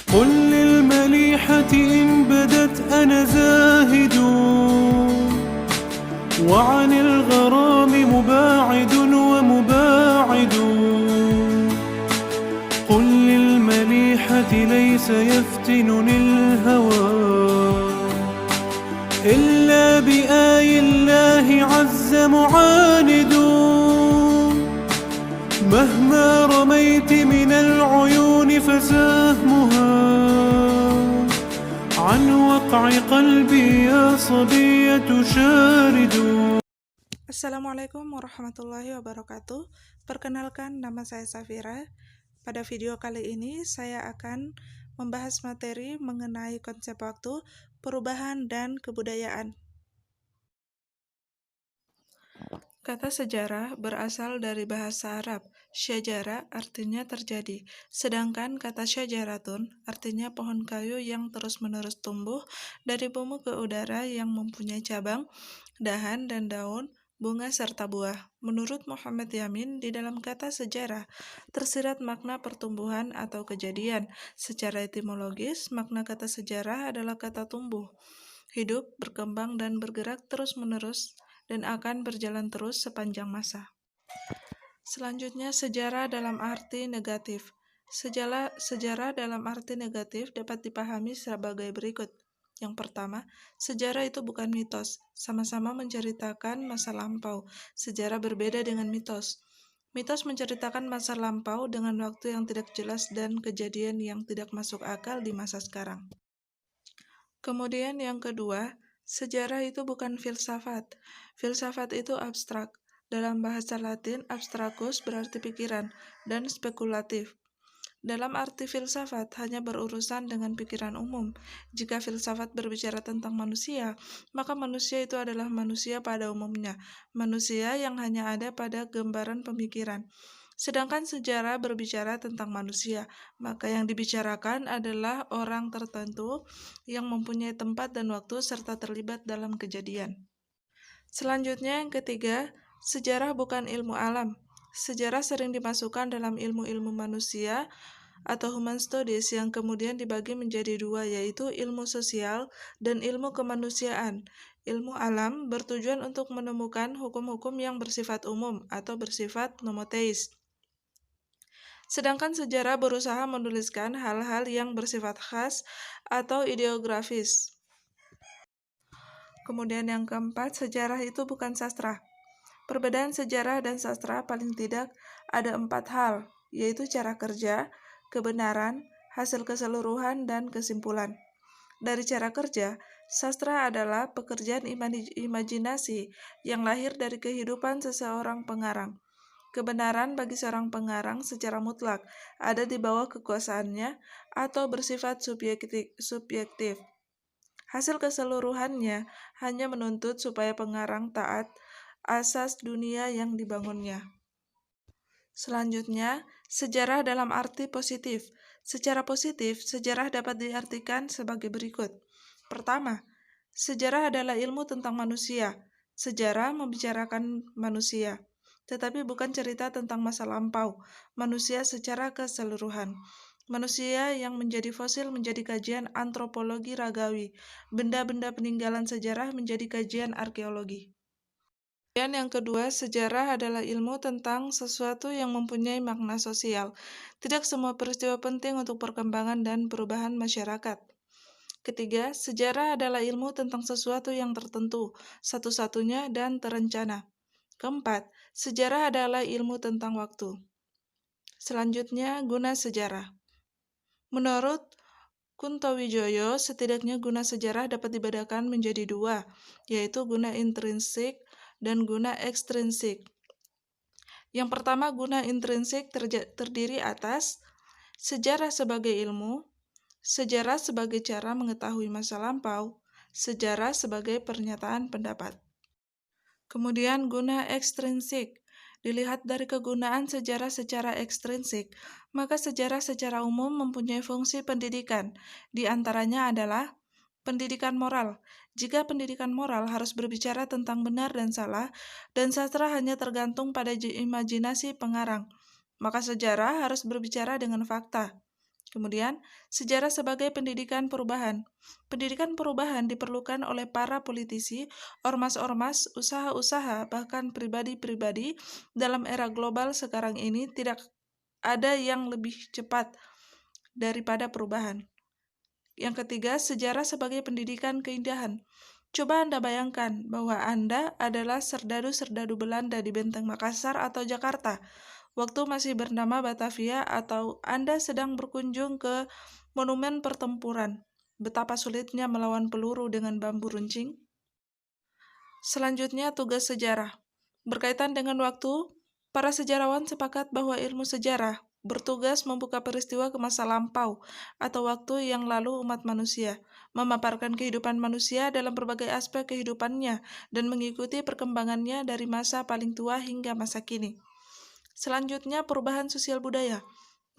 قل للمليحة إن بدت أنا زاهد وعن الغرام مباعد ومباعد قل للمليحة ليس يفتنني الهوى إلا بآي الله عز معاند مهما رميت من العيون فسهمها عن وقع قلبي يا صبية شارد. Assalamualaikum warahmatullahi wabarakatuh. Perkenalkan, nama saya Safira. Pada video kali ini saya akan membahas materi mengenai konsep waktu, perubahan, dan kebudayaan. Kata sejarah berasal dari bahasa Arab. Syajara artinya terjadi, sedangkan kata syajaratun artinya pohon kayu yang terus-menerus tumbuh dari bumi ke udara yang mempunyai cabang, dahan, dan daun, bunga, serta buah. Menurut Muhammad Yamin, di dalam kata sejarah tersirat makna pertumbuhan atau kejadian. Secara etimologis, makna kata sejarah adalah kata tumbuh, hidup, berkembang, dan bergerak terus-menerus dan akan berjalan terus sepanjang masa. Selanjutnya, sejarah dalam arti negatif. Sejarah dalam arti negatif dapat dipahami sebagai berikut. Yang pertama, sejarah itu bukan mitos, sama-sama menceritakan masa lampau. Sejarah berbeda dengan mitos. Mitos menceritakan masa lampau dengan waktu yang tidak jelas dan kejadian yang tidak masuk akal di masa sekarang. Kemudian yang kedua, sejarah itu bukan filsafat. Filsafat itu abstrak. Dalam bahasa Latin, abstracus berarti pikiran, dan spekulatif. Dalam arti filsafat hanya berurusan dengan pikiran umum. Jika filsafat berbicara tentang manusia, maka manusia itu adalah manusia pada umumnya, manusia yang hanya ada pada gambaran pemikiran. Sedangkan sejarah berbicara tentang manusia, maka yang dibicarakan adalah orang tertentu yang mempunyai tempat dan waktu serta terlibat dalam kejadian. Selanjutnya yang ketiga, sejarah bukan ilmu alam. Sejarah sering dimasukkan dalam ilmu-ilmu manusia atau human studies yang kemudian dibagi menjadi dua, yaitu ilmu sosial dan ilmu kemanusiaan. Ilmu alam bertujuan untuk menemukan hukum-hukum yang bersifat umum atau bersifat nomoteis. Sedangkan sejarah berusaha menuliskan hal-hal yang bersifat khas atau ideografis. Kemudian yang keempat, sejarah itu bukan sastra. Perbedaan sejarah dan sastra paling tidak ada 4 hal, yaitu cara kerja, kebenaran, hasil keseluruhan, dan kesimpulan. Dari cara kerja, sastra adalah pekerjaan imajinasi yang lahir dari kehidupan seseorang pengarang. Kebenaran bagi seorang pengarang secara mutlak ada di bawah kekuasaannya atau bersifat subjektif. Hasil keseluruhannya hanya menuntut supaya pengarang taat asas dunia yang dibangunnya. Selanjutnya, sejarah dalam arti positif. Secara positif, sejarah dapat diartikan sebagai berikut. Pertama, sejarah adalah ilmu tentang manusia. Sejarah membicarakan manusia, tetapi bukan cerita tentang masa lampau, manusia secara keseluruhan. Manusia yang menjadi fosil menjadi kajian antropologi ragawi, benda-benda peninggalan sejarah menjadi kajian arkeologi. Dan yang kedua, sejarah adalah ilmu tentang sesuatu yang mempunyai makna sosial. Tidak semua peristiwa penting untuk perkembangan dan perubahan masyarakat. Ketiga, sejarah adalah ilmu tentang sesuatu yang tertentu, satu-satunya dan terencana. Keempat, sejarah adalah ilmu tentang waktu. Selanjutnya, guna sejarah. Menurut Kuntowijoyo, setidaknya guna sejarah dapat dibedakan menjadi dua, yaitu guna intrinsik dan guna ekstrinsik. Yang pertama, guna intrinsik terdiri atas sejarah sebagai ilmu, sejarah sebagai cara mengetahui masa lampau, sejarah sebagai pernyataan pendapat. Kemudian guna ekstrinsik. Dilihat dari kegunaan sejarah secara ekstrinsik, maka sejarah secara umum mempunyai fungsi pendidikan. Di antaranya adalah pendidikan moral. Jika pendidikan moral harus berbicara tentang benar dan salah, dan sastra hanya tergantung pada imajinasi pengarang, maka sejarah harus berbicara dengan fakta. Kemudian, sejarah sebagai pendidikan perubahan. Pendidikan perubahan diperlukan oleh para politisi, ormas-ormas, usaha-usaha, bahkan pribadi-pribadi. Dalam era global sekarang ini tidak ada yang lebih cepat daripada perubahan. Yang ketiga, sejarah sebagai pendidikan keindahan. Coba Anda bayangkan bahwa Anda adalah serdadu-serdadu Belanda di Benteng Makassar atau Jakarta, waktu masih bernama Batavia, atau Anda sedang berkunjung ke monumen pertempuran. Betapa sulitnya melawan peluru dengan bambu runcing. Selanjutnya, tugas sejarah. Berkaitan dengan waktu, para sejarawan sepakat bahwa ilmu sejarah bertugas membuka peristiwa ke masa lampau atau waktu yang lalu umat manusia, memaparkan kehidupan manusia dalam berbagai aspek kehidupannya, dan mengikuti perkembangannya dari masa paling tua hingga masa kini. Selanjutnya, perubahan sosial budaya.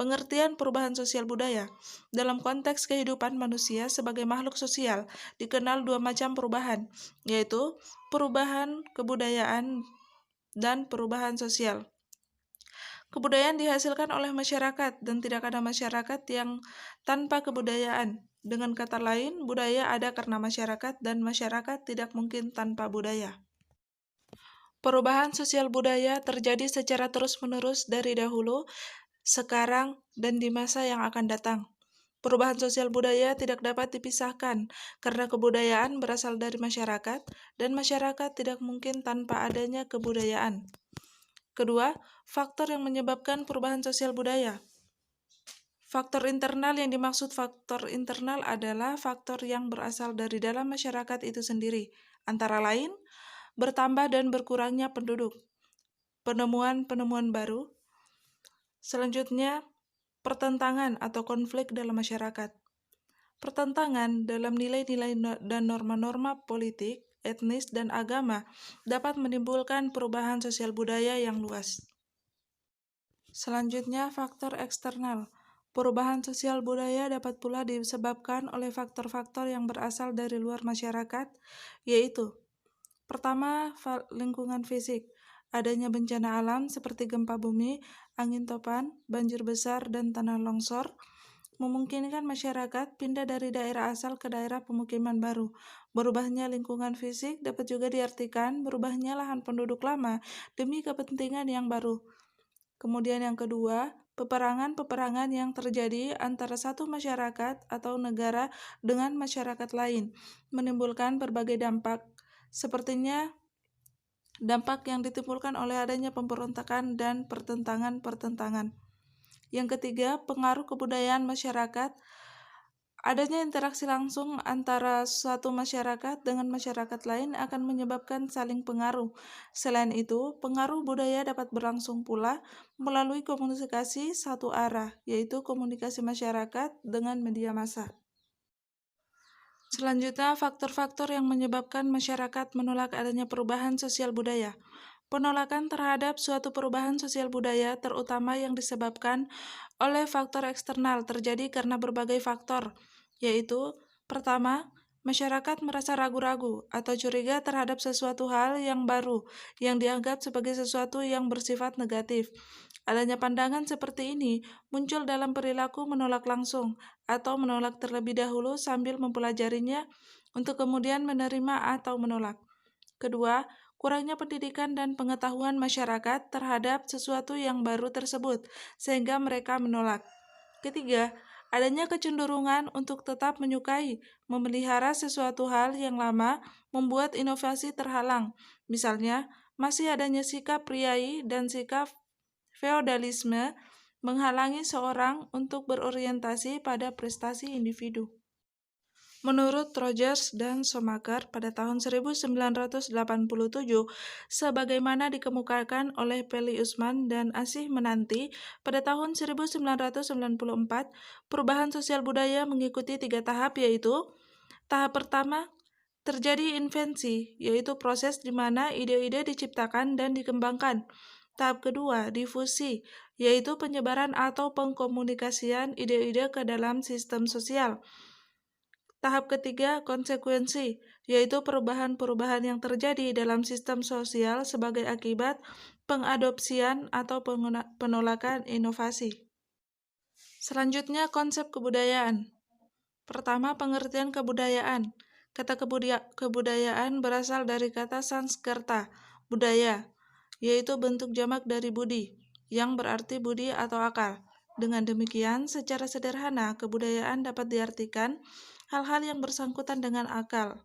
Pengertian perubahan sosial budaya dalam konteks kehidupan manusia sebagai makhluk sosial dikenal dua macam perubahan, yaitu perubahan kebudayaan dan perubahan sosial. Kebudayaan dihasilkan oleh masyarakat dan tidak ada masyarakat yang tanpa kebudayaan. Dengan kata lain, budaya ada karena masyarakat dan masyarakat tidak mungkin tanpa budaya. Perubahan sosial budaya terjadi secara terus-menerus dari dahulu, sekarang, dan di masa yang akan datang. Perubahan sosial budaya tidak dapat dipisahkan karena kebudayaan berasal dari masyarakat dan masyarakat tidak mungkin tanpa adanya kebudayaan. Kedua, faktor yang menyebabkan perubahan sosial budaya. Faktor internal yang dimaksud faktor internal adalah faktor yang berasal dari dalam masyarakat itu sendiri, antara lain bertambah dan berkurangnya penduduk, penemuan-penemuan baru. Selanjutnya, pertentangan atau konflik dalam masyarakat. Pertentangan dalam nilai-nilai dan norma-norma politik, etnis, dan agama dapat menimbulkan perubahan sosial budaya yang luas. Selanjutnya, faktor eksternal. Perubahan sosial budaya dapat pula disebabkan oleh faktor-faktor yang berasal dari luar masyarakat, yaitu: pertama, lingkungan fisik. Adanya bencana alam seperti gempa bumi, angin topan, banjir besar, dan tanah longsor memungkinkan masyarakat pindah dari daerah asal ke daerah pemukiman baru. Berubahnya lingkungan fisik dapat juga diartikan berubahnya lahan penduduk lama demi kepentingan yang baru. Kemudian yang kedua, peperangan-peperangan yang terjadi antara satu masyarakat atau negara dengan masyarakat lain menimbulkan berbagai dampak, sepertinya dampak yang ditimbulkan oleh adanya pemberontakan dan pertentangan-pertentangan. Yang ketiga, pengaruh kebudayaan masyarakat. Adanya interaksi langsung antara suatu masyarakat dengan masyarakat lain akan menyebabkan saling pengaruh. Selain itu, pengaruh budaya dapat berlangsung pula melalui komunikasi satu arah, yaitu komunikasi masyarakat dengan media massa. Selanjutnya, faktor-faktor yang menyebabkan masyarakat menolak adanya perubahan sosial budaya. Penolakan terhadap suatu perubahan sosial budaya terutama yang disebabkan oleh faktor eksternal terjadi karena berbagai faktor, yaitu: pertama, masyarakat merasa ragu-ragu atau curiga terhadap sesuatu hal yang baru yang dianggap sebagai sesuatu yang bersifat negatif. Adanya pandangan seperti ini muncul dalam perilaku menolak langsung atau menolak terlebih dahulu sambil mempelajarinya untuk kemudian menerima atau menolak. Kedua, kurangnya pendidikan dan pengetahuan masyarakat terhadap sesuatu yang baru tersebut, sehingga mereka menolak. Ketiga, adanya kecenderungan untuk tetap menyukai, memelihara sesuatu hal yang lama, membuat inovasi terhalang. Misalnya, masih adanya sikap priai dan sikap feodalisme menghalangi seorang untuk berorientasi pada prestasi individu. Menurut Rogers dan Schumacher pada tahun 1987, sebagaimana dikemukakan oleh Peli Usman dan Asih Menanti pada tahun 1994, perubahan sosial budaya mengikuti 3 tahap, yaitu: tahap pertama, terjadi invensi, yaitu proses di mana ide-ide diciptakan dan dikembangkan. Tahap kedua, difusi, yaitu penyebaran atau pengkomunikasian ide-ide ke dalam sistem sosial. Tahap ketiga, konsekuensi, yaitu perubahan-perubahan yang terjadi dalam sistem sosial sebagai akibat pengadopsian atau penolakan inovasi. Selanjutnya, konsep kebudayaan. Pertama, pengertian kebudayaan. Kata kebudayaan berasal dari kata Sanskerta, budaya, yaitu bentuk jamak dari budi, yang berarti budi atau akal. Dengan demikian, secara sederhana, kebudayaan dapat diartikan hal-hal yang bersangkutan dengan akal.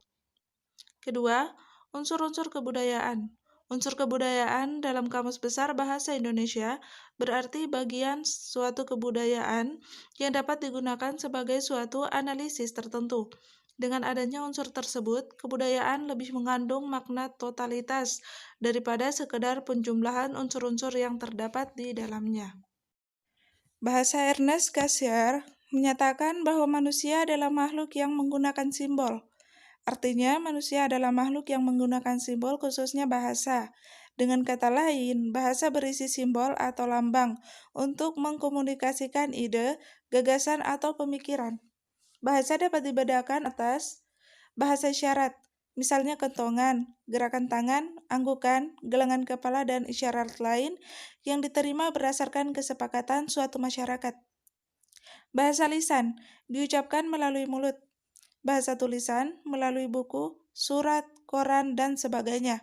Kedua, unsur-unsur kebudayaan. Unsur kebudayaan dalam Kamus Besar Bahasa Indonesia berarti bagian suatu kebudayaan yang dapat digunakan sebagai suatu analisis tertentu. Dengan adanya unsur tersebut, kebudayaan lebih mengandung makna totalitas daripada sekedar penjumlahan unsur-unsur yang terdapat di dalamnya. Bahasa Ernest Cassirer menyatakan bahwa manusia adalah makhluk yang menggunakan simbol. Artinya, manusia adalah makhluk yang menggunakan simbol, khususnya bahasa. Dengan kata lain, bahasa berisi simbol atau lambang untuk mengkomunikasikan ide, gagasan, atau pemikiran. Bahasa dapat dibedakan atas bahasa isyarat, misalnya kentongan, gerakan tangan, anggukan, gelengan kepala, dan isyarat lain yang diterima berdasarkan kesepakatan suatu masyarakat. Bahasa lisan diucapkan melalui mulut. Bahasa tulisan melalui buku, surat, koran, dan sebagainya.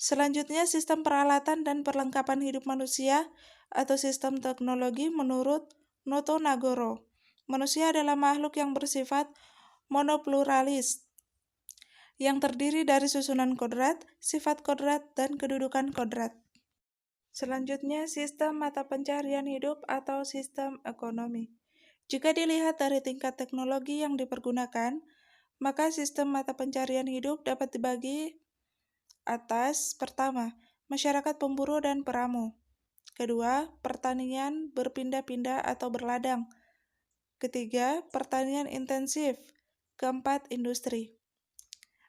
Selanjutnya, sistem peralatan dan perlengkapan hidup manusia atau sistem teknologi menurut Noto Nagoro. Manusia adalah makhluk yang bersifat monopluralis, yang terdiri dari susunan kodrat, sifat kodrat, dan kedudukan kodrat. Selanjutnya, sistem mata pencarian hidup atau sistem ekonomi. Jika dilihat dari tingkat teknologi yang dipergunakan, maka sistem mata pencarian hidup dapat dibagi atas: pertama, masyarakat pemburu dan peramu. Kedua, pertanian berpindah-pindah atau berladang. Ketiga, pertanian intensif. Keempat, industri.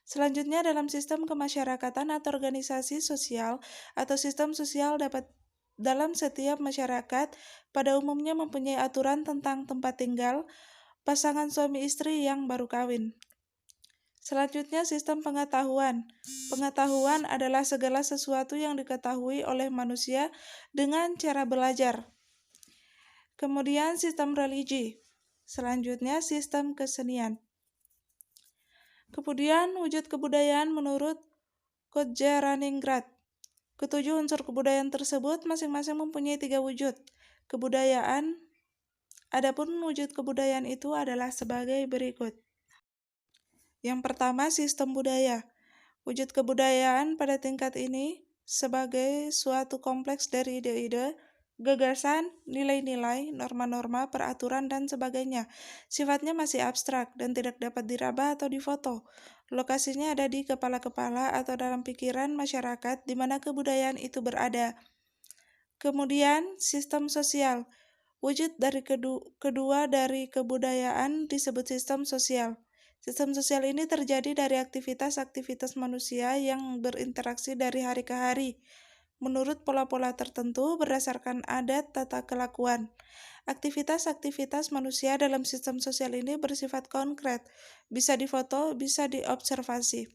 Selanjutnya, dalam sistem kemasyarakatan atau organisasi sosial atau sistem sosial dalam setiap masyarakat pada umumnya mempunyai aturan tentang tempat tinggal pasangan suami istri yang baru kawin. Selanjutnya, sistem pengetahuan. Pengetahuan adalah segala sesuatu yang diketahui oleh manusia dengan cara belajar. Kemudian, sistem religi. Selanjutnya, sistem kesenian. Kemudian, wujud kebudayaan menurut Kodjaraningrad. Ketujuh unsur kebudayaan tersebut masing-masing mempunyai 3 wujud kebudayaan. Adapun wujud kebudayaan itu adalah sebagai berikut. Yang pertama, sistem budaya. Wujud kebudayaan pada tingkat ini sebagai suatu kompleks dari ide-ide, gagasan, nilai-nilai, norma-norma, peraturan, dan sebagainya. Sifatnya masih abstrak dan tidak dapat diraba atau difoto. Lokasinya ada di kepala-kepala atau dalam pikiran masyarakat di mana kebudayaan itu berada. Kemudian, sistem sosial. Wujud dari kedua dari kebudayaan disebut sistem sosial. Sistem sosial ini terjadi dari aktivitas-aktivitas manusia yang berinteraksi dari hari ke hari, menurut pola-pola tertentu berdasarkan adat tata kelakuan. Aktivitas-aktivitas manusia dalam sistem sosial ini bersifat konkret, bisa difoto, bisa diobservasi.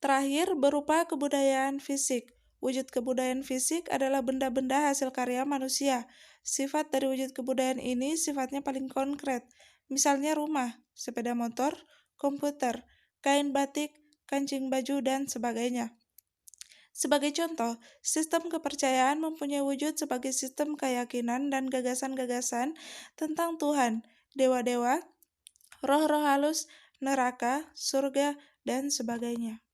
Terakhir, berupa kebudayaan fisik. Wujud kebudayaan fisik adalah benda-benda hasil karya manusia. Sifat dari wujud kebudayaan ini sifatnya paling konkret, misalnya rumah, sepeda motor, komputer, kain batik, kancing baju, dan sebagainya. Sebagai contoh, sistem kepercayaan mempunyai wujud sebagai sistem keyakinan dan gagasan-gagasan tentang Tuhan, dewa-dewa, roh-roh halus, neraka, surga, dan sebagainya.